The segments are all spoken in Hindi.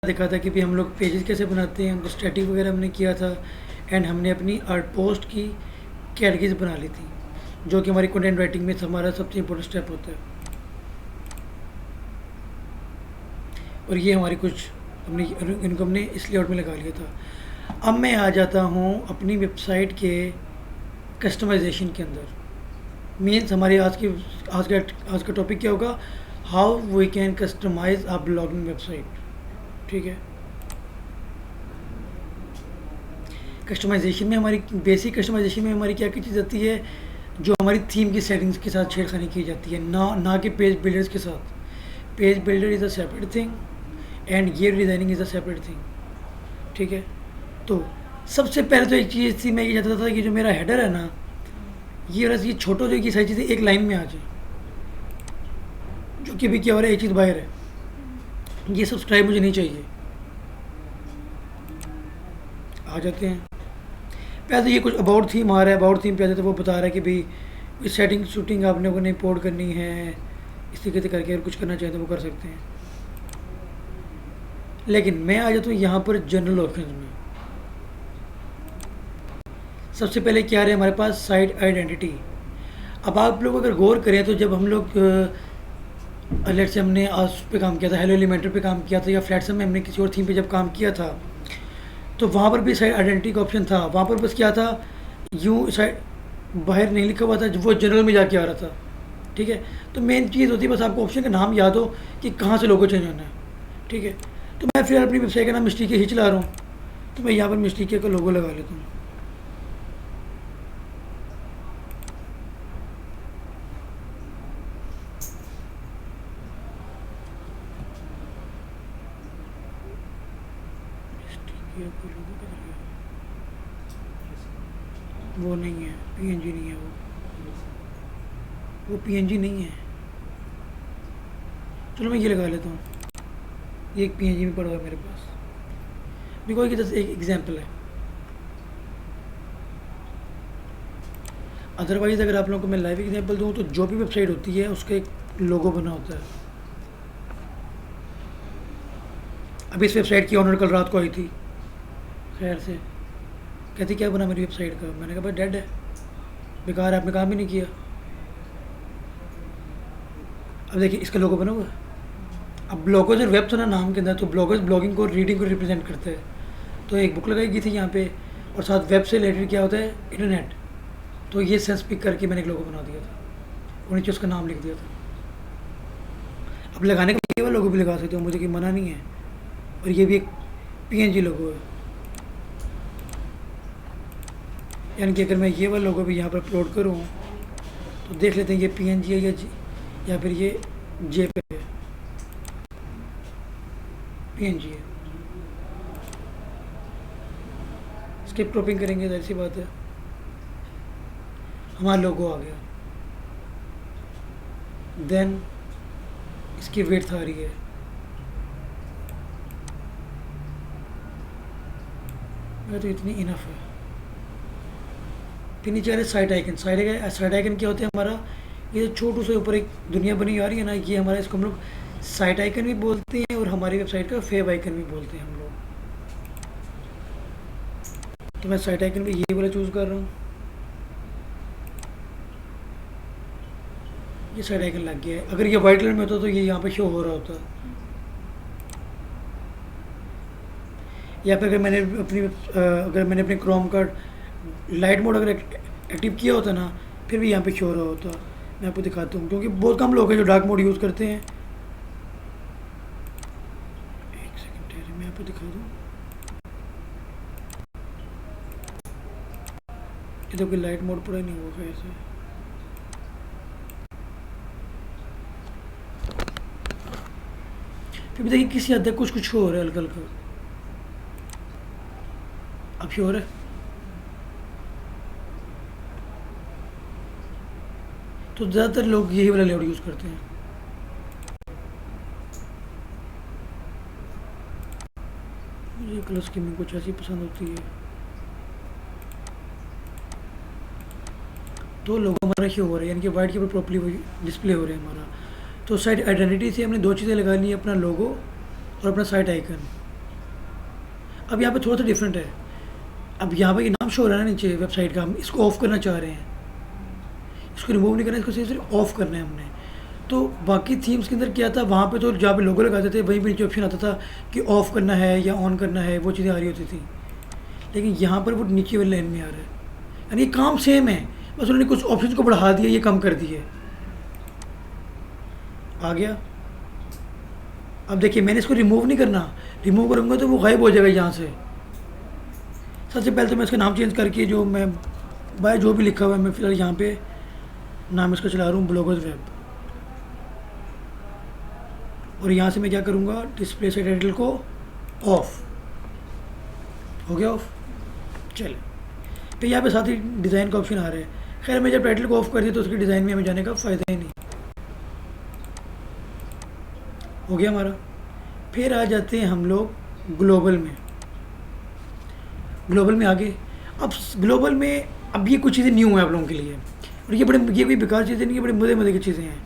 देखा था कि भी हम लोग पेजेस कैसे बनाते हैं, उनको स्टैटिक वगैरह हमने किया था। एंड हमने अपनी आर्ट पोस्ट की कैटेगरीज बना ली थी, जो कि हमारी कंटेंट राइटिंग में हमारा सबसे इम्पोर्टेंट स्टेप होता है। और ये हमारी कुछ हमने इनको हमने इस लेआउट में लगा लिया था। अब मैं आ जाता हूँ अपनी वेबसाइट के कस्टमाइजेशन के अंदर। मीन्स हमारी आज का टॉपिक क्या होगा, how we can customise a blogging website. ठीक है। कस्टमाइजेशन में हमारी बेसिक कस्टमाइजेशन में हमारी क्या क्या चीज़ आती है, जो हमारी थीम की सेटिंग्स के साथ छेड़खानी की जाती है, ना कि पेज बिल्डर्स के साथ। Page builder is a separate thing and ये designing is a separate thing. ठीक है। तो सबसे पहले तो एक चीज़ थी, मैं ये चाहता था कि जो मेरा हेडर है ना, ये छोटा जो ये सारी चीज़ें एक लाइन में आ जाए, जो कि भी क्या हो रहा है, एक चीज़ बाहर है, ये सब्सक्राइब मुझे नहीं चाहिए। आ जाते हैं पहले तो ये कुछ अबाउट थीम आ रहा है। अबाउट थीम पे आते तो वो बता रहा है कि भाई सेटिंग शूटिंग आपने को नहीं पोर्ट करनी है, इस तरीके से करके अगर कुछ करना चाहें तो वो कर सकते हैं। लेकिन मैं आ जाता हूँ यहाँ पर जनरल ऑप्शन में। सबसे पहले क्या है हमारे पास, साइट आइडेंटिटी। अब आप लोग अगर गौर करें तो जब हम लोग लेट से हमने आज पे काम किया था, हेलो एलिमेंटर पे काम किया था, या फ्लैटसम में हमने किसी और थीम पे जब काम किया था, तो वहाँ पर भी साइड आइडेंटिटी का ऑप्शन था। वहाँ पर बस क्या था, यूँ साइड बाहर नहीं लिखा हुआ था, वो जनरल में जाके आ रहा था। ठीक है। तो मेन चीज़ होती है बस आपको ऑप्शन का नाम याद हो कि कहाँ से लोगो चेंज होना है। ठीक है। तो मैं फिर अपनी वेबसाइट का नाम मिस्टी के ही चला रहा हूँ, तो मैं यहाँ पर मिस्टी के का लोगो लगा लेता हूँ। वो नहीं है, पीएनजी नहीं है, वो पीएनजी नहीं है। चलो मैं ये लगा लेता हूँ, ये एक पीएनजी में पड़ा हुआ है मेरे पास। बिकॉज की जैसे एक एग्जांपल है। अदरवाइज़ अगर आप लोगों को मैं लाइव एग्जांपल दूँ तो जो भी वेबसाइट होती है उसका एक लोगो बना होता है। अभी इस वेबसाइट की ऑनर कल रात को आई थी, खैर से कहती क्या बना मेरी वेबसाइट का। मैंने कहा भाई डेड है, बेकार है, आपने काम ही नहीं किया। अब देखिए इसका लोगो बना हुआ है। अब ब्लॉगर्स और वेब था ना नाम के अंदर, तो ब्लॉगर्स ब्लॉगिंग को रीडिंग को रिप्रेजेंट करते हैं, तो एक बुक लगाई गई थी यहाँ पे, और साथ वेब से रिलेटेड क्या होता है, इंटरनेट। तो ये सेंस पिक करके मैंने एक लोगो बना दिया था और नीचे उसका नाम लिख दिया था। अब लगाने का ये वाला लोगो भी लगा सकते हो, मुझे कोई मना नहीं है। और ये भी एक पीएनजी लोगो है, यानी कि अगर मैं ये वाला लोगो भी यहाँ पर अपलोड करूँ तो देख लेते हैं ये पीएनजी है या फिर ये जेपीजी है। पीएनजी है। इसकी क्रॉपिंग करेंगे तो ऐसी बात है, हमारा लोगो आ गया। देन इसकी विड्थ आ रही है, मैं तो इतनी इनफ है। फिर नीचे आ रहे साइट आइकन। साइट आइकन क्या होता है हमारा, ये छोटू से ऊपर एक दुनिया बनी आ रही है ना, ये हमारा, इसको हम लोग साइट आइकन भी बोलते हैं और हमारी वेबसाइट का फेव आइकन भी बोलते हैं हम लोग। तो मैं साइट आइकन भी यही वाला चूज़ कर रहा हूँ। ये साइट आइकन लग गया है। अगर ये वाइट कलर में होता तो ये यहाँ पे शो हो रहा होता, या फिर अगर मैंने अपने क्रोम का लाइट मोड अगर एक्टिव किया होता ना, फिर भी यहाँ पे शो हो रहा होता। मैं आपको दिखाता हूँ, क्योंकि बहुत कम लोग हैं जो डार्क मोड यूज़ करते हैं। एक सेकंड ठहरे, मैं आपको दिखा दूँ। ये तो कोई लाइट मोड पूरा नहीं होगा ऐसे। फिर भी देखिए किसी हद तक कुछ कुछ हो रहा है हल्का हल्का। अब श्योर है, तो ज़्यादातर लोग यही वाला लेआउट यूज़ करते हैं। मुझे कलर स्कीमिंग कुछ ऐसी पसंद होती है, तो लोगो हमारा शो हो रहा है, यानी कि वाइट के ऊपर प्रॉपर्ली डिस्प्ले हो रहा है हमारा। तो साइट आइडेंटिटी से हमने दो चीज़ें लगा ली, अपना लोगो और अपना साइट आइकन। अब यहाँ पे थोड़ा सा डिफरेंट है। अब यहाँ पे ये नाम शो हो रहा है ना नीचे वेबसाइट का, हम इसको ऑफ करना चाह रहे हैं, इसको रिमूव नहीं करना, इसको सिर्फ ऑफ करना है हमने। तो बाकी थीम्स के अंदर क्या था, वहाँ पे तो जहाँ पे लोगो लगाते थे वहीं पे नीचे ऑप्शन आता था कि ऑफ़ करना है या ऑन करना है, वो चीज़ें आ रही होती थी। लेकिन यहाँ पर वो नीचे वाली लाइन में आ रहा है, यानी ये काम सेम है, बस उन्होंने कुछ ऑप्शन को बढ़ा दिया, ये कम कर दिए। आ गया। अब देखिए मैंने इसको रिमूव नहीं करना, रिमूव करूँगा तो वो गायब हो जाएगा यहाँ से। सबसे पहले तो मैं इसका नाम चेंज करके, जो मैं बाय जो भी लिखा हुआ है, मैं फ़िलहाल यहाँ पे नाम इसका चला रहा हूँ ब्लॉगर्स वेब। और यहाँ से मैं क्या करूँगा, डिस्प्ले से टाइटल को ऑफ हो गया, ऑफ। चले फिर यहाँ पे साथ ही डिज़ाइन का ऑप्शन आ रहा है। खैर मैं जब टाइटल को ऑफ कर दिया तो उसके डिज़ाइन में हमें जाने का फ़ायदा ही नहीं। हो गया हमारा। फिर आ जाते हैं हम लोग ग्लोबल में। ग्लोबल में आगे, अब ग्लोबल में अब ये कुछ चीज़ें न्यू है आप लोगों के लिए, और ये कोई बेकार चीज़ें नहीं है, बड़े मज़े मज़े की चीज़ें हैं।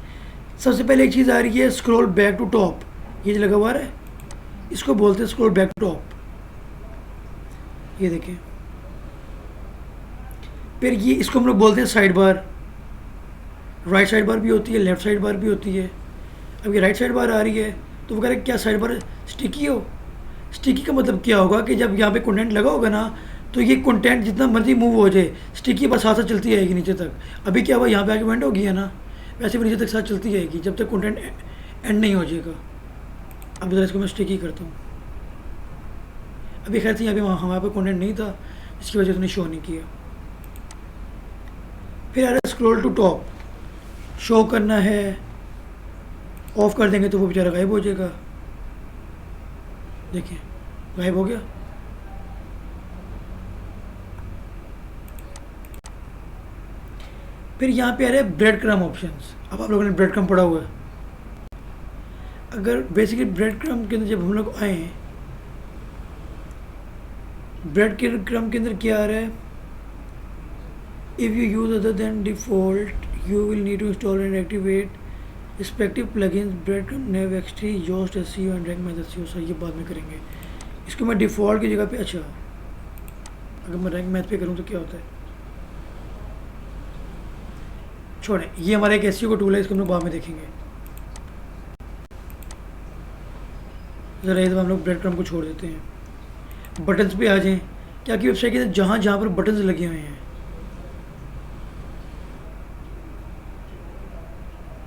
सबसे पहले एक चीज़ आ रही है स्क्रॉल बैक टू टॉप, ये जो लगा हुआ है इसको बोलते हैं स्क्रॉल बैक टू टॉप। ये देखें। फिर ये इसको हम लोग बोलते हैं side bar. Right side bar भी होती है, लेफ़्ट साइड बार भी होती है। अब ये राइट साइड बार आ रही है तो वो कह रहे क्या साइड बार स्टिकी हो। स्टिकी का मतलब क्या होगा कि जब यहाँ पे कंटेंट लगा होगा ना, तो ये कंटेंट जितना मर्जी मूव हो जाए, स्टिकी बस साथ साथ चलती आएगी नीचे तक। अभी क्या हुआ, यहाँ पे आके वेंट हो गया ना, वैसे भी नीचे तक साथ चलती जाएगी जब तक कंटेंट एंड नहीं हो जाएगा। अब जरा इसको मैं स्टिकी करता हूँ। अभी खैर थी यहाँ पे हमारे पे कंटेंट नहीं था, इसकी वजह से उसने शो नहीं किया। फिर आ रहा है स्क्रॉल टू टॉप, शो करना है, ऑफ कर देंगे तो वो बेचारा गायब हो जाएगा। देखिए गायब हो गया। फिर यहाँ पे आ रहे हैं ब्रेड क्रम ऑप्शंस। अब आप लोगों ने ब्रेड क्रम पढ़ा हुआ है। अगर बेसिकली ब्रेड क्रम के अंदर जब हम लोग आए, ब्रेड के क्रम के अंदर क्या आ रहा है, if you use other than default you will need to install and activate respective plugins breadcrumb NavXT Yoast SEO and Rank Math SEO. Sir ये बाद में करेंगे। इसको मैं डिफ़ॉल्ट की जगह पे, अच्छा अगर मैं रैंक मैथ पे करूँ तो क्या होता है, छोड़ें, ये हमारा एक एसईओ का टूल है, इसको हम लोग बाद में देखेंगे। ज़रा ये तो हम लोग ब्रेड क्रम को छोड़ देते हैं। बटन्स पे आ जाएं। क्या कि वेबसाइट के जहाँ जहाँ पर बटन्स लगे हुए हैं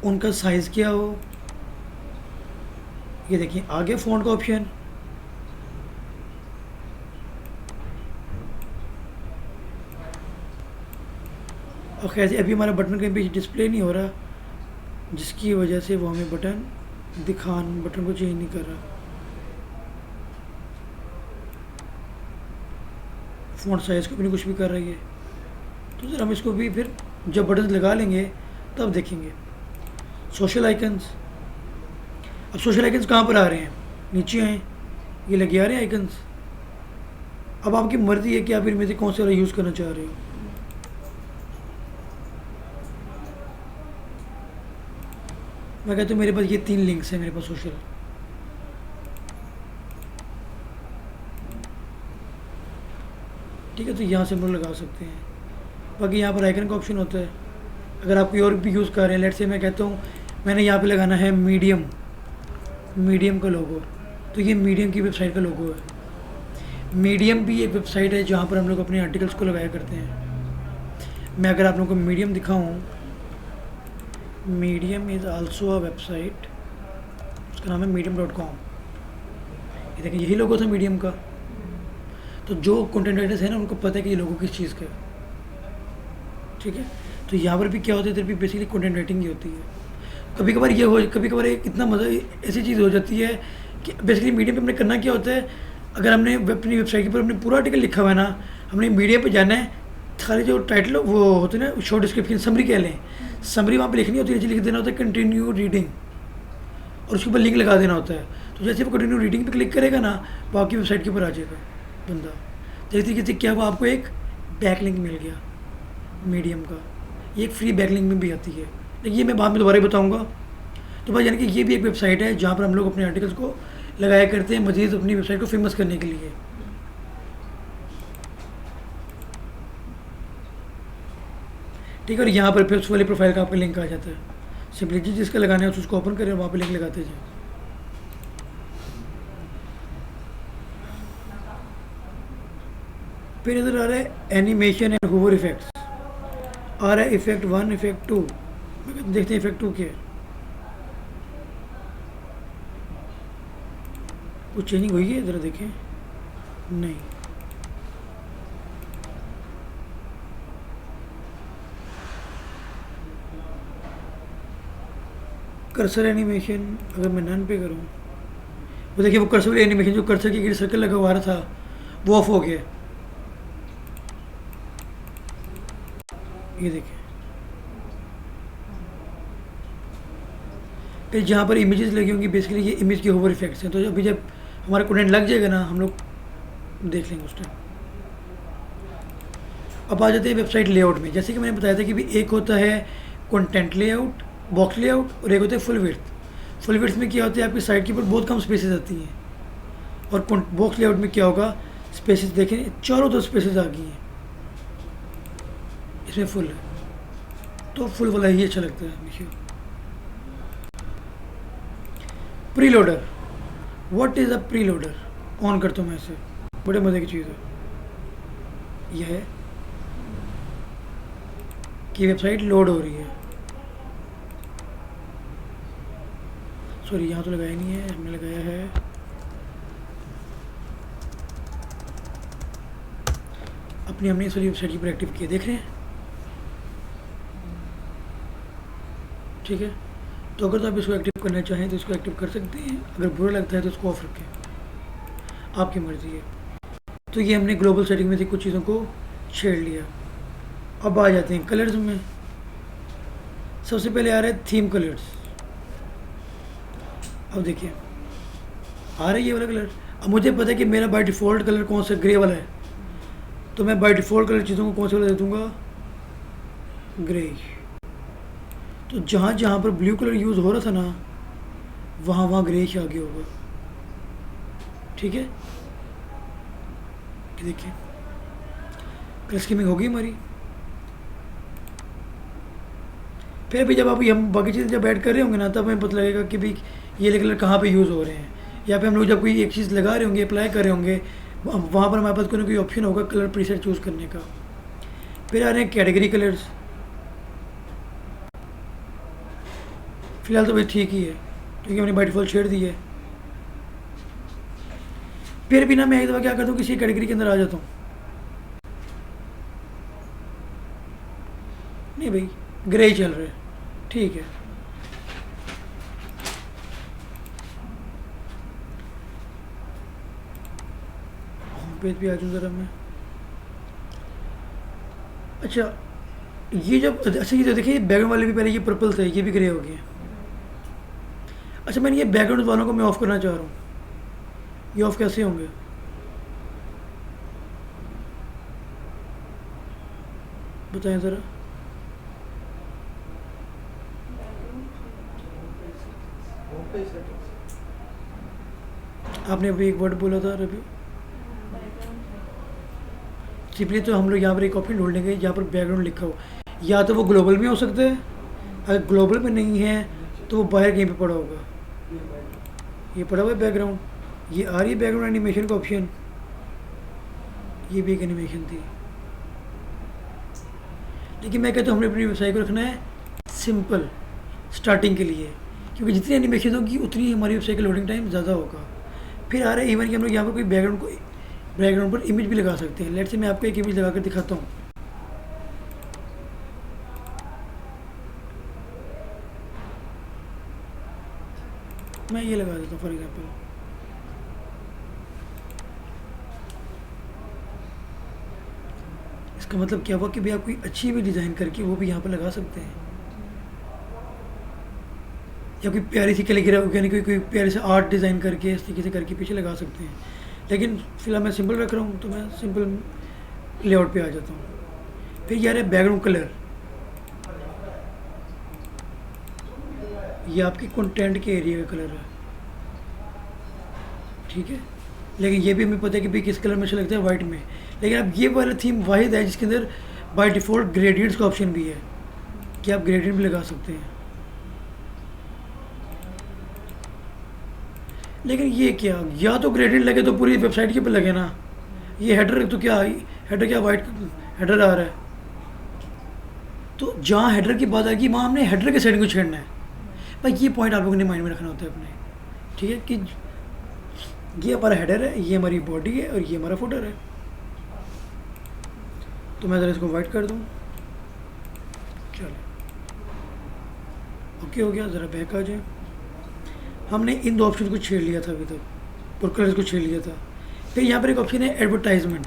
उनका साइज़ क्या हो। ये देखिए आ गया फ़ॉन्ट का ऑप्शन। और खैर अभी हमारा बटन कहीं भी डिस्प्ले नहीं हो रहा, जिसकी वजह से वो हमें बटन को चेंज नहीं कर रहा। फ़ॉन्ट साइज़ को भी नहीं कुछ भी कर रही है। तो सर हम इसको भी फिर जब बटन लगा लेंगे तब देखेंगे। सोशल आइकन्स, अब सोशल आइकन्स कहाँ पर आ रहे हैं, नीचे हैं, ये लगे आ रहे हैं आइकन्स। अब आपकी मर्ज़ी है कि आप इनमें से कौन सा वाला यूज़ करना चाह रहे हो। मैं कहता हूँ मेरे पास ये 3 लिंक्स हैं मेरे पास सोशल। ठीक है, तो यहाँ से हम लोग लगा सकते हैं। बाकी यहाँ पर आइकन का ऑप्शन होता है। अगर आप कोई और भी यूज़ कर रहे हैं, लेट्स से मैं कहता हूँ मैंने यहाँ पे लगाना है मीडियम का लोगो, तो ये मीडियम की वेबसाइट का लोगो है। मीडियम भी एक वेबसाइट है जहाँ पर हम लोग अपने आर्टिकल्स को लगाया करते हैं। मैं अगर आप लोगों को मीडियम दिखाऊँ, medium is also a website, उसका नाम है medium.com। ये देखिए यही लोगो था मीडियम का। तो जो कंटेंट राइटर्स हैं ना, उनको पता है कि ये लोगो किस चीज़ का है। ठीक है, तो यहाँ पर भी क्या होता है, इधर भी बेसिकली कंटेंट राइटिंग ही होती है। कभी कभार इतना मज़ा ऐसी चीज़ हो जाती है कि बेसिकली मीडियम पे हमने करना क्या होता है, अगर हमने अपनी वेबसाइट के ऊपर अपने पूरा आर्टिकल लिखा हुआ है ना, हमने मीडियम पे जाना है, खाली जो टाइटल वो होते हैं ना, शॉर्ट डिस्क्रिप्शन, समरी कह लें, समरी वहाँ पे लिखनी होती है, नीचे लिख देना होता है कंटिन्यू रीडिंग, और उसके ऊपर लिंक लगा देना होता है। तो जैसे वो कंटिन्यू रीडिंग पे क्लिक करेगा ना, वो आपकी वेबसाइट के ऊपर आ जाएगा बंदा। जैसे तरीके से क्या हुआ, आपको एक बैक लिंक मिल गया मीडियम का। ये एक फ्री बैक लिंक में भी आती है, लेकिन ये मैं बाद में दोबारा बताऊँगा। तो भाई यानी कि ये भी एक वेबसाइट है जहाँ पर हम लोग अपने आर्टिकल्स को लगाया करते हैं, मज़ीद अपनी वेबसाइट को फेमस करने के लिए। ठीक है, और यहाँ पर फिर उस वाली प्रोफाइल का आपका लिंक आ जाता है। सिंपली जिसका लगाना है उसको ओपन करें और वहाँ पर लिंक लगाते जाए। फिर इधर आ रहा है एनिमेशन एंड हूवर इफेक्ट्स, आ रहा है इफेक्ट 1, इफेक्ट 2। देखते हैं इफेक्ट 2 क्या है। कुछ चेंजिंग हुई है, ज़रा देखें। नहीं, कर्सर एनिमेशन अगर मैं नन पे करूँ, वो देखिए वो कर्सर एनिमेशन जो कर्सर की सर्कल लगा हुआ रहा था वो ऑफ हो गया। ये देखिए, फिर जहाँ पर इमेजेस लगी होंगी बेसिकली ये इमेज के होवर इफेक्ट्स हैं। तो अभी जब हमारा कंटेंट लग जाएगा ना हम लोग देख लेंगे उस टाइम। अब आ जाते हैं वेबसाइट लेआउट में। जैसे कि मैंने बताया था कि भी एक होता है कंटेंट लेआउट, बॉक्स लेआउट, और एक होता है फुल विड्थ। फुल विड्थ में क्या होता है, आपकी साइट के ऊपर बहुत कम स्पेसेस आती हैं, और बॉक्स लेआउट में क्या होगा, स्पेसेस देखें चारों तरफ स्पेसेस आ गई हैं, इसमें फुल है। तो फुल वाला ही अच्छा लगता है हमेशा। Pre loader, what is a pre loader? On करता हूँ मैं इसे, बड़े मज़े की चीज़ है। यह है कि वेबसाइट लोड हो रही है। सॉरी, यहाँ तो लगाया नहीं है, हमने लगाया है अपनी, हमने इस वाली वेबसाइट की पर एक्टिव किया, देख रहे हैं। ठीक है, तो अगर तो आप इसको एक्टिव करना चाहें तो इसको एक्टिव कर सकते हैं, अगर बुरा लगता है तो इसको ऑफ रखें, आपकी मर्ज़ी है। तो ये हमने ग्लोबल सेटिंग में से कुछ चीज़ों को छेड़ लिया। अब आ जाते हैं कलर्स में। सबसे पहले आ रहा है थीम कलर्स। अब देखिए आ रहा है ये वाला कलर। अब मुझे पता है कि मेरा बाय डिफ़ॉल्ट कलर कौन सा, ग्रे वाला है, तो मैं बाय डिफ़ॉल्ट कलर चीज़ों को कौन सा वाला दे दूँगा, ग्रे। तो जहाँ जहाँ पर ब्लू कलर यूज़ हो रहा था ना वहाँ वहाँ ग्रेश आ गया होगा। ठीक है, देखिए कलर स्कीमिंग होगी हमारी। फिर भी जब आप ये हम बाकी चीज़ें जब ऐड कर रहे होंगे ना तब हमें पता लगेगा कि भाई ये कलर कहाँ पे यूज़ हो रहे हैं, या फिर हम लोग जब कोई एक चीज़ लगा रहे होंगे, अप्लाई कर रहे होंगे, वहाँ पर हमारे पास कोई ना कोई ऑप्शन होगा कलर प्रीसेट चूज़ करने का। फिर आ रहे हैं कैटेगरी कलर्स। फिलहाल तो भाई ठीक ही है क्योंकि हमने बाय डिफ़ॉल्ट छेड़ दी है। फिर भी ना मैं एक दफ़ा क्या करता हूँ, किसी कैटेगरी के अंदर आ जाता हूँ। नहीं भाई ग्रे ही चल रहा है, ठीक है। होम पेज पे आ जाऊँ ज़रा मैं। अच्छा ये जब, अच्छा ये जो देखिए बैकग्राउंड वाले भी पहले ये पर्पल थे, ये भी ग्रे हो गए। अच्छा मैंने ये बैकग्राउंड वालों को मैं ऑफ़ करना चाह रहा हूँ, ये ऑफ़ कैसे होंगे बताएं ज़रा। आपने अभी एक वर्ड बोला था रवि, सिंपली तो हम लोग यहाँ पर एक ऑप्शन ढूंढ लेंगे जहाँ पर बैकग्राउंड लिखा हो, या तो वो ग्लोबल में हो सकता है, अगर ग्लोबल में नहीं है तो वो बाहर कहीं पे पड़ा होगा। ये पड़ा हुआ है बैकग्राउंड, ये आ रही है बैकग्राउंड एनिमेशन का ऑप्शन, ये भी एक एनिमेशन थी। लेकिन मैं कहता हूँ हमने अपनी वेबसाइट को रखना है सिंपल स्टार्टिंग के लिए, क्योंकि जितनी एनिमेशन होगी उतनी हमारी वेबसाइट का लोडिंग टाइम ज़्यादा होगा। फिर आ रहा है इवन कि हम लोग यहाँ पर कोई बैकग्राउंड पर इमेज भी लगा सकते हैं। लेट से मैं आपको एक इमेज लगा कर दिखाता हूँ। मैं ये लगा देता हूँ फॉर एग्जाम्पल। इसका मतलब क्या हुआ कि भाई आप कोई अच्छी भी डिज़ाइन करके वो भी यहाँ पर लगा सकते हैं, या कोई प्यारी सी कैलीग्राफी यानी कोई प्यारी सा आर्ट डिज़ाइन करके इस तरीके से करके पीछे लगा सकते हैं। लेकिन फिलहाल मैं सिंपल रख रहा हूँ तो मैं सिंपल लेआउट पे आ जाता हूँ। फिर यार है बैकग्राउंड कलर, ये आपके कंटेंट के एरिया का कलर है, ठीक है। लेकिन ये भी हमें पता है कि भाई किस कलर में अच्छा लगता है, वाइट में। लेकिन अब ये वाला थीम वाहिद है जिसके अंदर बाय डिफ़ॉल्ट ग्रेडियंट्स का ऑप्शन भी है। कि आप ग्रेडियंट भी लगा सकते हैं। लेकिन ये क्या, या तो ग्रेडियंट लगे तो पूरी वेबसाइट के पे लगे ना। ये हेडर तो क्या, हेडर क्या वाइट हेडर आ रहा है। तो जहाँ हेडर की बात आएगी वहाँ हमने हेडर के सेटिंग को छेड़ना है। भाई ये पॉइंट आप लोगों ने माइंड में रखना होता है अपने। ठीक है कि ये हमारा हेडर है, ये हमारी बॉडी है और ये हमारा फुटर है। तो मैं ज़रा इसको वाइट कर दूँ। चलो ओके हो गया। ज़रा बैक आ जाए। हमने इन दो ऑप्शन को छेड़ लिया था अभी तक, और कलर्स को छेड़ लिया था। फिर यहाँ पर एक ऑप्शन है एडवर्टाइजमेंट।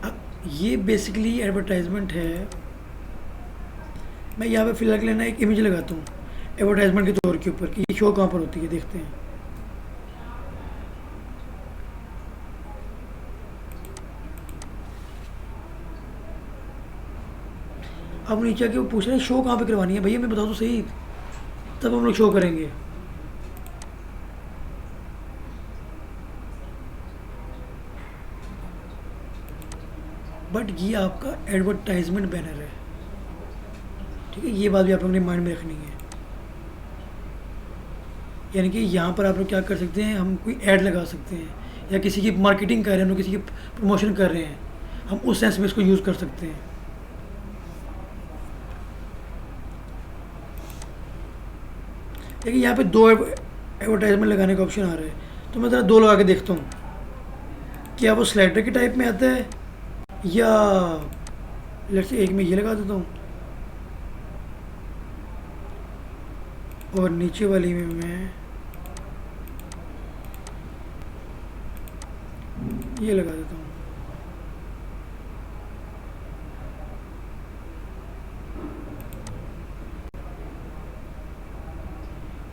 अब ये बेसिकली एडवर्टाइजमेंट है। मैं यहाँ पे फिलहाल के लिए ना एक इमेज लगाता हूँ एडवर्टाइजमेंट के तौर के ऊपर कि ये शो कहाँ पर होती है, देखते हैं। अब नीचे आके वो पूछ रहे हैं शो कहाँ पे करवानी है। भैया मैं बताओ तो सही, तब हम लोग शो करेंगे। बट ये आपका एडवर्टाइजमेंट बैनर है। ठीक है, ये बात भी आप अपने माइंड में रखनी है। यानी कि यहाँ पर आप लोग क्या कर सकते हैं, हम कोई ऐड लगा सकते हैं, या किसी की मार्केटिंग कर रहे हैं, हम लोग किसी की प्रमोशन कर रहे हैं, हम उस सेंस में इसको यूज़ कर सकते हैं। लेकिन यहाँ पे दो एडवर्टाइजमेंट लगाने का ऑप्शन आ रहा है, तो मैं ज़रा दो लगा के देखता हूँ क्या वो स्लाइडर के टाइप में आता है, या लेट्स से एक में ये लगा देता हूँ और नीचे वाली में मैं ये लगा देता हूँ।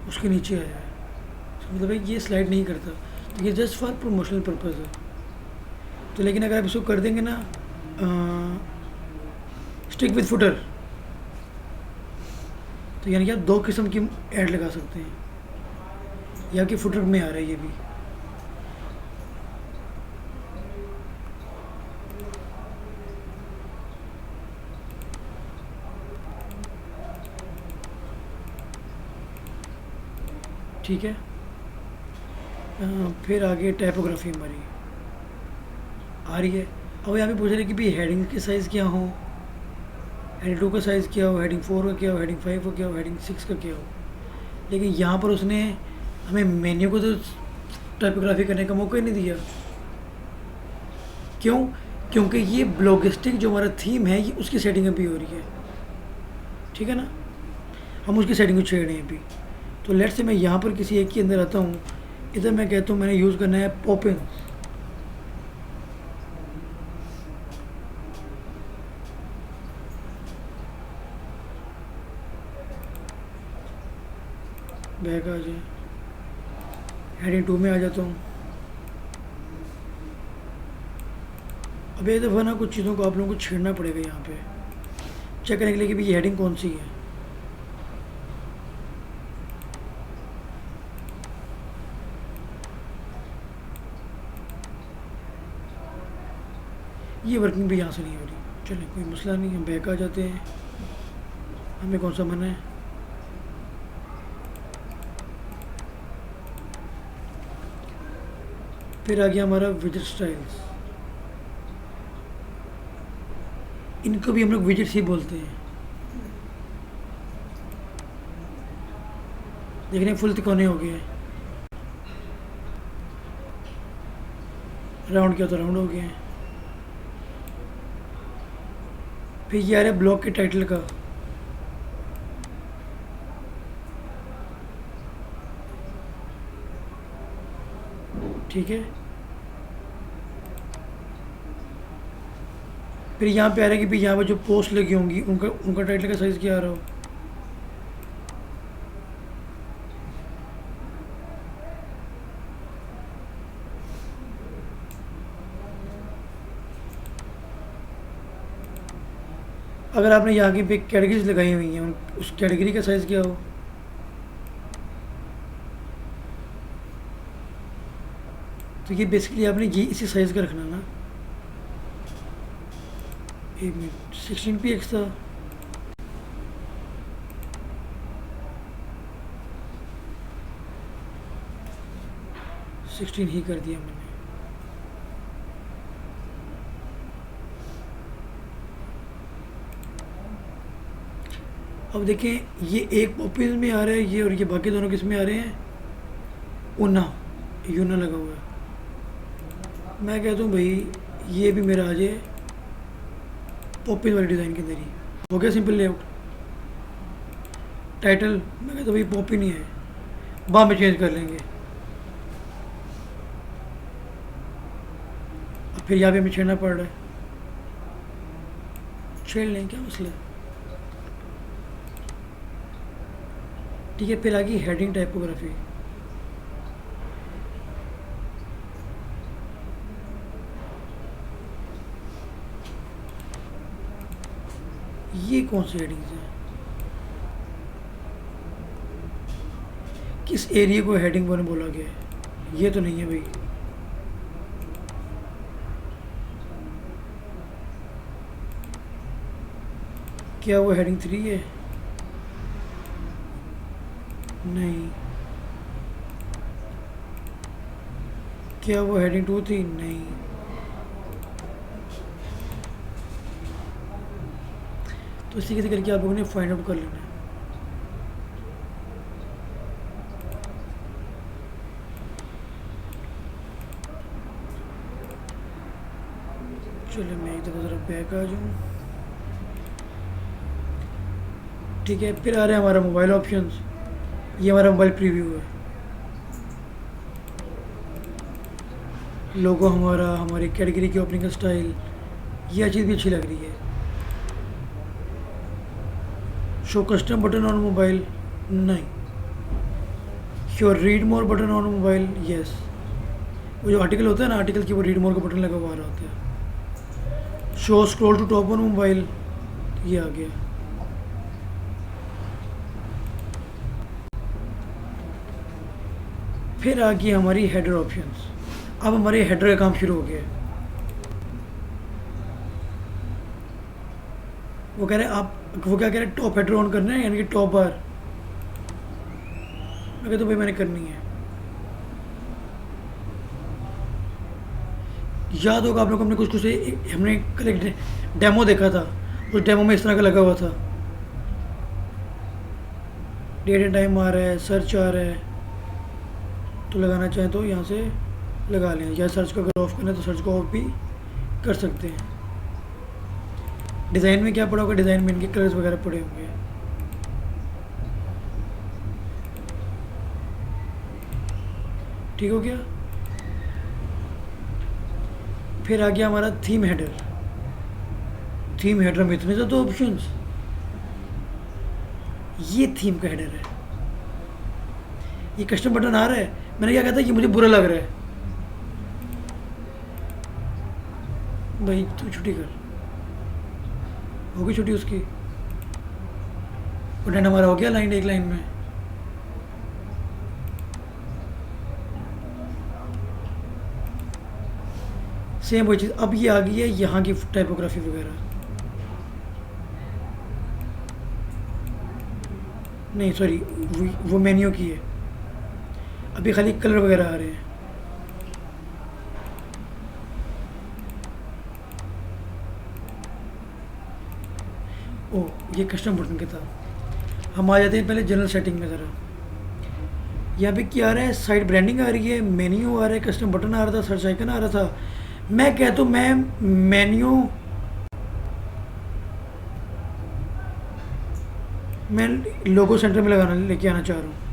उसके नीचे आया है, मतलब है ये स्लाइड नहीं करता, तो ये जस्ट फॉर प्रमोशनल पर्पज़ है। तो लेकिन अगर आप इसको कर देंगे ना स्टिक विद फुटर, तो यानी कि आप दो किस्म की ऐड लगा सकते हैं। या कि फुटर में आ रहा है ये भी। ठीक है। फिर आगे टाइपोग्राफी हमारी आ रही है। अब यहाँ पे पूछ रहे हैं कि भाई हेडिंग के साइज़ क्या हो, हेडिंग 2 का साइज़ क्या हो, हेडिंग 4 का क्या हो, हेडिंग 5 का क्या हो, हेडिंग 6 का क्या हो। लेकिन यहाँ पर उसने हमें मेन्यू को तो टाइपोग्राफी करने का मौका ही नहीं दिया। क्यों? क्योंकि ये ब्लॉगिस्टिक जो हमारा थीम है, ये उसकी सेटिंग अभी हो रही है। ठीक है ना, हम उसकी सेटिंग को छेड़ रहे हैं अभी। तो लेट से मैं यहाँ पर किसी एक के अंदर आता हूँ, इधर मैं कहता हूँ मैंने यूज़ करना है पॉपिंग। बैक आ जाए, हेडिंग 2 में आ जाता हूँ। अब एक दफ़ा ना कुछ चीज़ों को आप लोगों को छेड़ना पड़ेगा यहाँ पे, चेक करने के लिए कि भाई ये हेडिंग कौन सी है। ये वर्किंग भी यहाँ से नहीं हो रही। चलिए कोई मसला नहीं, हम बैक आ जाते हैं। हमें कौन सा मना है, फिर आ गया हमारा विजेट स्टाइल्स। इनको भी हम लोग विजेट्स ही बोलते हैं। देखने फुल तिकोने हो गए, राउंड किया तो राउंड हो गए हैं। फिर ये आ रहा है ब्लॉग के टाइटल का। ठीक है, फिर यहाँ पे आ रहा है कि भाई यहाँ पर जो पोस्ट लगी होंगी उनका उनका टाइटल का साइज़ क्या आ रहा हो। अगर आपने यहाँ की पे कैटेगरीज लगाई हुई हैं, उस कैटेगरी का साइज़ क्या हो। तो ये बेसिकली आपने ये इसी साइज़ का रखना ना। एक मिनट, 16px था। 16 ही कर दिया मैंने। अब देखें, ये एक पॉपिज में आ रहा है ये, और ये बाकी दोनों किस में आ रहे हैं? ऊना, यूना लगा हुआ है। मैं कहता हूँ भाई ये भी मेरा आ जाए पॉपिज वाले डिज़ाइन के अंदर ही। हो गया सिंपल लेआउट। टाइटल मैं कहता हूँ भाई पॉपी नहीं है, बाद में चेंज कर लेंगे। अब फिर यहाँ पे हमें छेड़ना पड़ रहा है, छेड़ लें, क्या मसला है। ठीक है, फिर आ गई हेडिंग टाइपोग्राफी। ये कौन सी हेडिंग्स हैं? किस एरिया को हेडिंग वन बोला गया है? ये तो नहीं है भाई। क्या वो हेडिंग 3 है? नहीं। क्या वो हेडिंग 2 थी? नहीं। तो इसी कैसे करके आप लोगों ने फाइंड आउट कर लेना है। चलो मैं एक दफ़ा ज़रा बैक आ जाऊँ। ठीक है, फिर आ रहा है हमारा मोबाइल ऑप्शंस। ये हमारा मोबाइल प्रीव्यू है। लोगो हमारा, हमारी कैटेगरी की ओपनिंग का स्टाइल, यह चीज़ भी अच्छी लग रही है। Show custom button on mobile, नहीं। Show read more button on mobile, yes. वो जो आर्टिकल होता है ना, आर्टिकल की वो रीड मोर का बटन लगा हुआ आ रहा होता है। Show scroll to top on mobile, ये आ गया। फिर आ गई हमारी हेडर ऑप्शंस। अब हमारे हेडर का काम शुरू हो गया है। वो कह रहे हैं वो क्या कह रहे हैं, टॉप हेडर ऑन करना है, यानी कि टॉप बार। मैं कहता हूँ भाई मैंने करनी है। याद होगा आप लोग, हमने कुछ हमने कल एक डेमो देखा था। उस डेमो में इस तरह का लगा हुआ था, डेट एंड टाइम आ रहा है, सर्च आ रहा है। तो लगाना चाहें तो यहाँ से लगा लें, या सर्च को अगर ऑफ करना है तो सर्च को ऑफ भी कर सकते हैं। डिज़ाइन में क्या पड़ा होगा? डिज़ाइन में इनके कलर्स वगैरह पड़े होंगे। ठीक हो गया। फिर आ गया हमारा थीम हेडर। थीम हेडर में इतने ज़्यादा ऑप्शंस। ये थीम का हेडर है। ये कस्टम बटन आ रहा है, मैंने क्या कहा था, ये मुझे बुरा लग रहा है। भाई तू छुट्टी कर, होगी छुट्टी उसकी। कंटेंट हमारा हो गया लाइन, एक लाइन में। सेम वही चीज़। अब ये आ गई है यहाँ की टाइपोग्राफी वगैरह। नहीं सॉरी, वो मेन्यू की है। अभी खाली कलर वगैरह आ रहे हैं। ओह, ये कस्टम बटन के था। हम आ जाते हैं पहले जनरल सेटिंग में ज़रा। यहाँ पे क्या आ रहा है? साइड ब्रांडिंग आ रही है, मेन्यू आ रहा है, कस्टम बटन आ रहा था, सर्च आइकन आ रहा था। मैं कहता हूँ मैं मेन्यू, मैं लोगो सेंटर में लगाना लेके आना चाह रहा हूँ।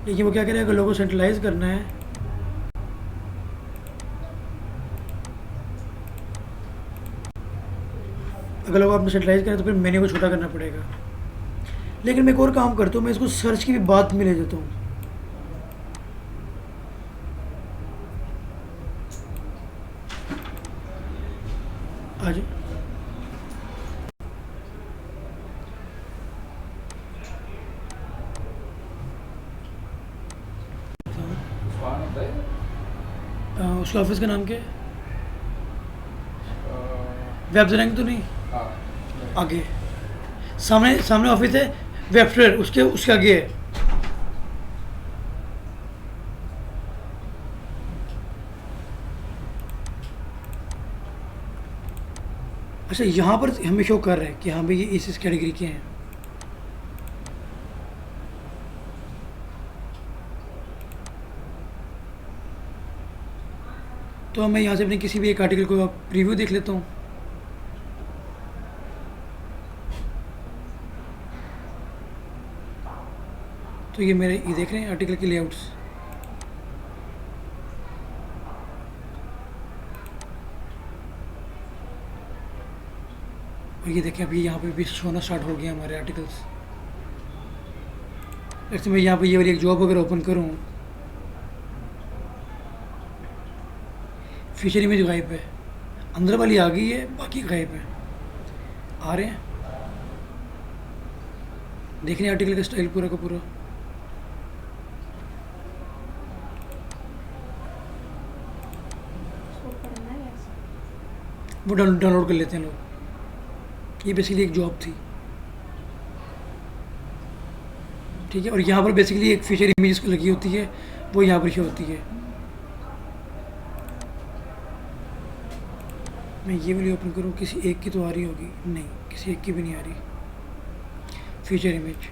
लेकिन वो क्या करेगा, अगर लोगो सेंट्रलाइज करना है अगर लोग आपने सेंट्रलाइज करें तो फिर मेन्यू को छोटा करना पड़ेगा। लेकिन मैं एक और काम करता हूँ, मैं इसको सर्च की भी बात में ले जाता हूँ। आज उसके ऑफिस का नाम क्या है? अ, वेब रैंक तो नहीं? हाँ आगे सामने सामने ऑफिस है, वेबस्टर उसके उसके आगे है। अच्छा, यहाँ पर हमें शो कर रहे हैं कि हाँ भाई ये इस कैटेगरी के हैं। तो मैं यहाँ से अपने किसी भी एक आर्टिकल को प्रीव्यू देख लेता हूँ। तो ये मेरे ये देख रहे हैं आर्टिकल के लेआउट्स। और ये देखें अभी यहाँ पे भी शोना स्टार्ट हो गया हमारे आर्टिकल्स। जैसे मैं यहाँ पे ये वाली एक जॉब अगर ओपन करूँ, फीचर इमेज गायब है, अंदर वाली आ गई है, बाकी गायब है। आ रहे हैं, देख रहे हैं आर्टिकल का स्टाइल पूरा का पूरा। उसको पढ़ना है ऐसा। वो डाउनलोड कर लेते हैं लोग। ये बेसिकली एक जॉब थी, ठीक है। और यहाँ पर बेसिकली एक फीचर इमेज लगी होती है, वो यहाँ पर शो होती है। मैं ये वाली ओपन करूँ, किसी एक की तो आ रही होगी, नहीं किसी एक की भी नहीं आ रही फीचर इमेज।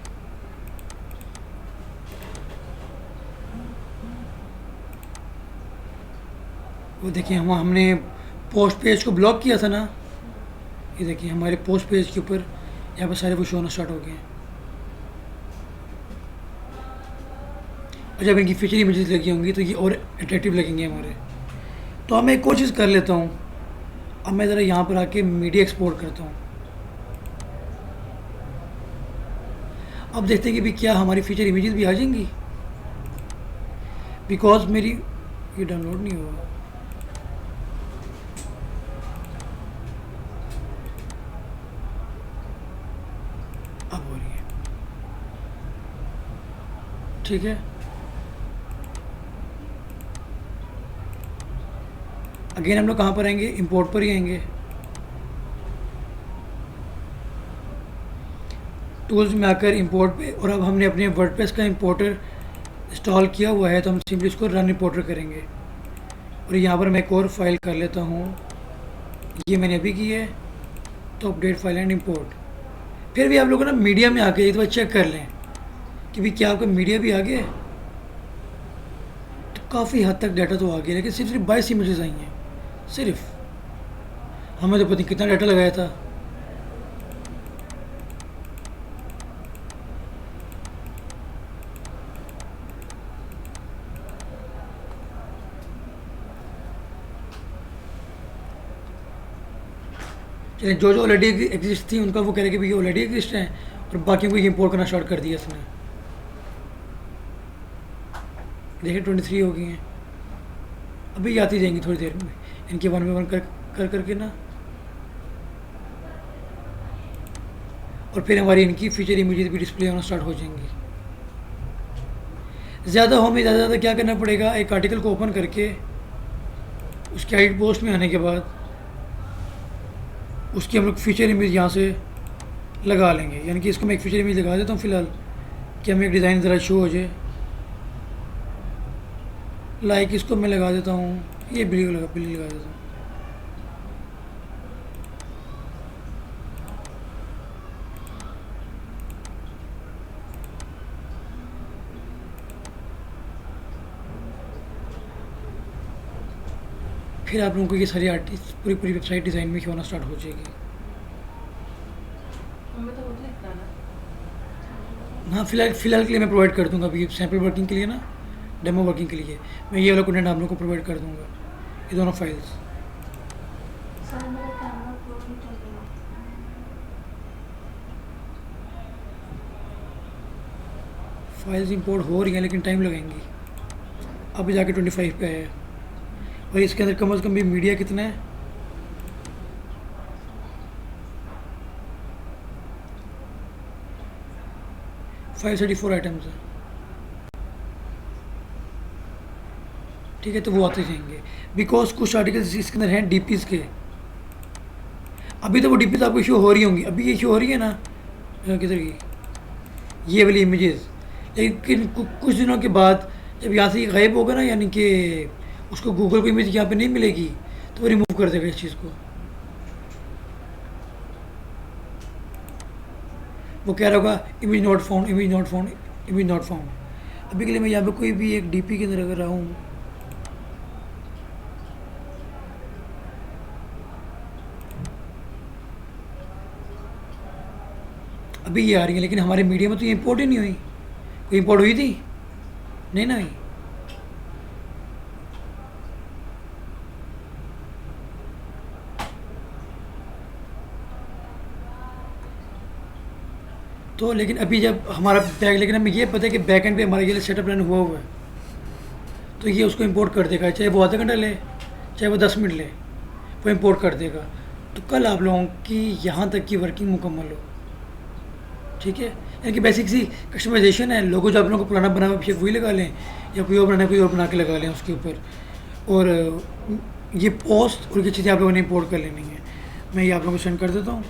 वो देखिए हमने पोस्ट पेज को ब्लॉक किया था ना, ये देखिए हमारे पोस्ट पेज के ऊपर यहाँ पर सारे वो शो होना स्टार्ट हो गए हैं। और जब इनकी फीचर इमेजेस लगी होंगी तो ये और अट्रैक्टिव लगेंगे हमारे। तो अब मैं एक कोशिश कर लेता हूँ, अब मैं ज़रा यहाँ पर आके मीडिया एक्सपोर्ट करता हूँ। अब देखते हैं कि भी क्या हमारी फीचर इमेजेस भी आ जाएंगी, बिकॉज मेरी ये डाउनलोड नहीं हुआ। अब हो रही है, ठीक है। अगेन हम लोग कहाँ पर आएंगे, इंपोर्ट पर ही आएंगे। टूल्स में आकर इंपोर्ट पे, और अब हमने अपने वर्डप्रेस का इंपोर्टर इंस्टॉल किया हुआ है, तो हम सिंपली इसको रन इंपोर्टर करेंगे। और यहाँ पर मैं एक और फाइल कर लेता हूँ, ये मैंने अभी की है, तो अपडेट फाइल एंड इंपोर्ट। फिर भी आप लोग ना मीडिया में आके एक बार चेक कर लें कि भी क्या आपका मीडिया भी आ गया है। तो काफ़ी हद तक डाटा तो आ गया, लेकिन सिर्फ 22 इमेजेस आई हैं सिर्फ। हमें तो पता नहीं कितना डाटा लगाया था। चलिए, जो जो ऑलरेडी एग्जिस्ट थी उनका वो कह रहे कि भैया ऑलरेडी एग्जिस्ट हैं, और बाकियों को इंपोर्ट करना स्टार्ट कर दिया इसने। देखिए 23 हो गई हैं, अभी आती जाएंगी थोड़ी देर में, इनके वन बाय वन कर करके ना। और फिर हमारी इनकी फीचर इमेजेस भी डिस्प्ले होना स्टार्ट हो जाएंगी। ज़्यादा हमें ज़्यादा क्या करना पड़ेगा, एक आर्टिकल को ओपन करके उसके हाइट पोस्ट में आने के बाद उसकी हम लोग फीचर इमेज यहाँ से लगा लेंगे। यानी कि इसको मैं एक फीचर इमेज लगा देता हूँ फ़िलहाल, कि हमें एक डिज़ाइन ज़रा शो हो जाए। लाइक इसको मैं लगा देता हूँ, ये बिल्ली लगा देता हूँ। फिर आप लोगों को ये सारी आर्टिस्ट पूरी पूरी वेबसाइट डिज़ाइन में होना स्टार्ट हो जाएगी। हमें तो होता है इतना ना। हाँ, फ़िलहाल के लिए मैं प्रोवाइड कर दूंगा अभी सैम्पल वर्किंग के लिए ना, डेमो वर्किंग के लिए मैं ये वाला कंटेंट आप लोगों को प्रोवाइड कर दूंगा, ये दोनों फाइल्स। सर मेरा कैमरा अपलोड नहीं चल रहा। फाइल्स इंपोर्ट हो रही हैं लेकिन टाइम लगाएंगी। अभी जाके 25 पे है, और इसके अंदर कम से कम भी मीडिया कितना है, फाइव 34 आइटम्स है, ठीक है, तो वो आते जाएंगे। बिकॉज कुछ आर्टिकल्स इसके अंदर हैं डीपीज़ के। अभी तो वो डीपीज़ आपको इशू हो रही होंगी, अभी ये इशू हो रही है ना किधर की, ये वाली इमेजेस। लेकिन कुछ दिनों के बाद जब यहाँ से ये गायब होगा ना, यानी कि उसको गूगल को इमेज यहाँ पे नहीं मिलेगी, तो वो रिमूव कर देगा इस चीज़ को। वो कह रहा होगा image not found, image not found, image not found. अभी के लिए मैं यहाँ पे कोई भी एक डीपी के अंदर अगर रहा हूँ, अभी ये आ रही है, लेकिन हमारे मीडिया में तो ये इंपोर्ट ही नहीं हुई। कोई इंपोर्ट हुई थी? नहीं ना हुई। तो लेकिन अभी जब हमारा बैक, लेकिन हमें ये पता है कि बैक एंड पे हमारा ये सेटअप रन हुआ हुआ है, तो ये उसको इंपोर्ट कर देगा, चाहे वो आधा घंटा ले, चाहे वो 10 मिनट ले, वो इंपोर्ट कर देगा। तो कल आप लोगों की यहाँ तक की वर्किंग मुकम्मल हो, ठीक है। यानी कि बेसिक सी कस्टमाइजेशन है। लोगो जो आप लोगों को पुराना बना हुआ वही लगा लें, या कोई और बनाना कोई और बना के लगा लें उसके ऊपर। और ये पोस्ट और ये चीज़ें आप लोगों ने इंपोर्ट कर लेनी है। मैं ये आप लोगों को सेंड कर देता हूँ।